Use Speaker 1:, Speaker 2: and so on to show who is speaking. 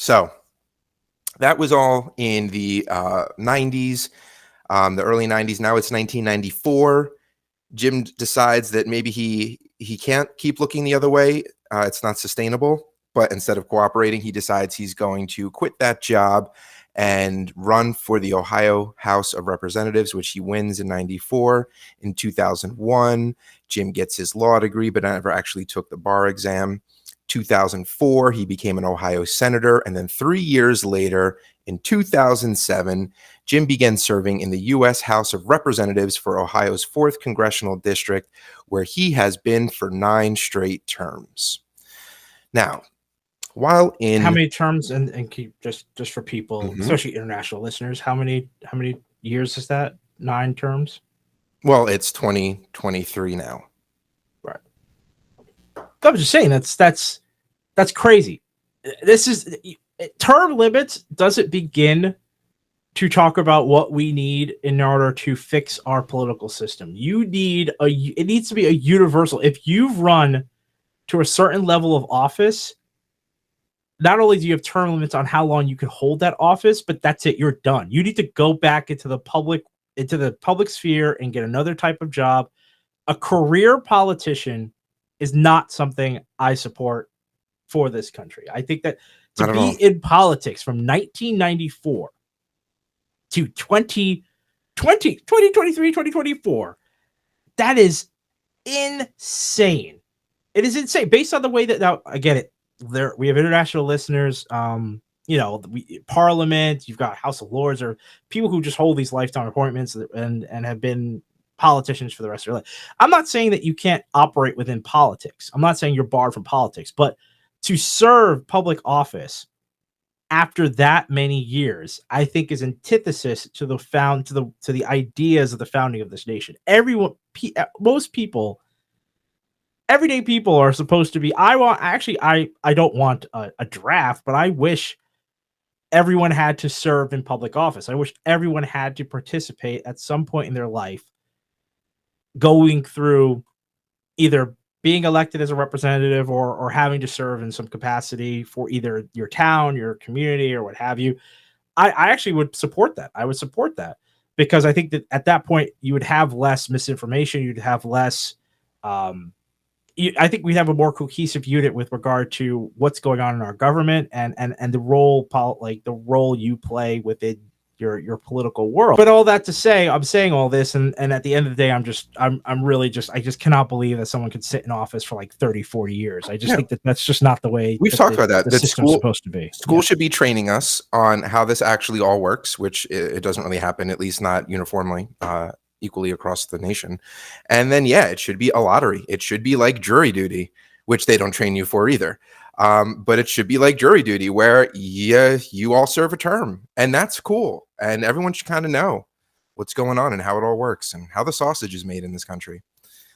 Speaker 1: So that was all in the 90s, the early 90s. Now it's 1994. Jim decides that maybe he can't keep looking the other way. It's not sustainable. But instead of cooperating, he decides he's going to quit that job and run for the Ohio House of Representatives, which he wins in 94. In 2001, Jim gets his law degree, but never actually took the bar exam. 2004, he became an Ohio senator. And then 3 years later, in 2007, Jim began serving in the U.S. House of Representatives for Ohio's 4th Congressional District, where he has been for 9 straight terms. Now, while in
Speaker 2: how many terms and keep just for people, especially international listeners, how many years is that? 9 terms?
Speaker 1: Well, it's 2023 now.
Speaker 2: Right. I'm just saying that's crazy. This is term limits doesn't begin to talk about what we need in order to fix our political system. It needs to be a universal. If you've run to a certain level of office, not only do you have term limits on how long you can hold that office, but that's it. You're done. You need to go back into the public sphere and get another type of job. A career politician is not something I support for this country. I think that to be in politics from 1994 to 2023, 2024, that is insane. It is insane based on the way that, now I get it. We have international listeners, Parliament, you've got House of Lords, or people who just hold these lifetime appointments and have been politicians for the rest of their life. I'm not saying that you can't operate within politics. I'm not saying you're barred from politics, but to serve public office after that many years, I think is antithesis to the ideas of the founding of this nation. Most people, everyday people are supposed to be. I don't want a draft, but I wish everyone had to serve in public office. I wish everyone had to participate at some point in their life, going through either being elected as a representative or having to serve in some capacity for either your town, your community, or what have you. I actually would support that. I would support that because I think that at that point you would have less misinformation. You'd have less. I think we'd have a more cohesive unit with regard to what's going on in our government and the role, the role you play within your political world. But all that to say, I'm saying all this, and at the end of the day, I just cannot believe that someone could sit in office for like 30, 40 years. I just think that's just not the way
Speaker 1: we've talked about that.
Speaker 2: The system's supposed to be.
Speaker 1: School should be training us on how this actually all works, which it doesn't really happen, at least not uniformly. Equally across the nation. And then, it should be a lottery. It should be like jury duty, which they don't train you for either. But it should be like jury duty where you all serve a term, and that's cool. And everyone should kind of know what's going on and how it all works and how the sausage is made in this country.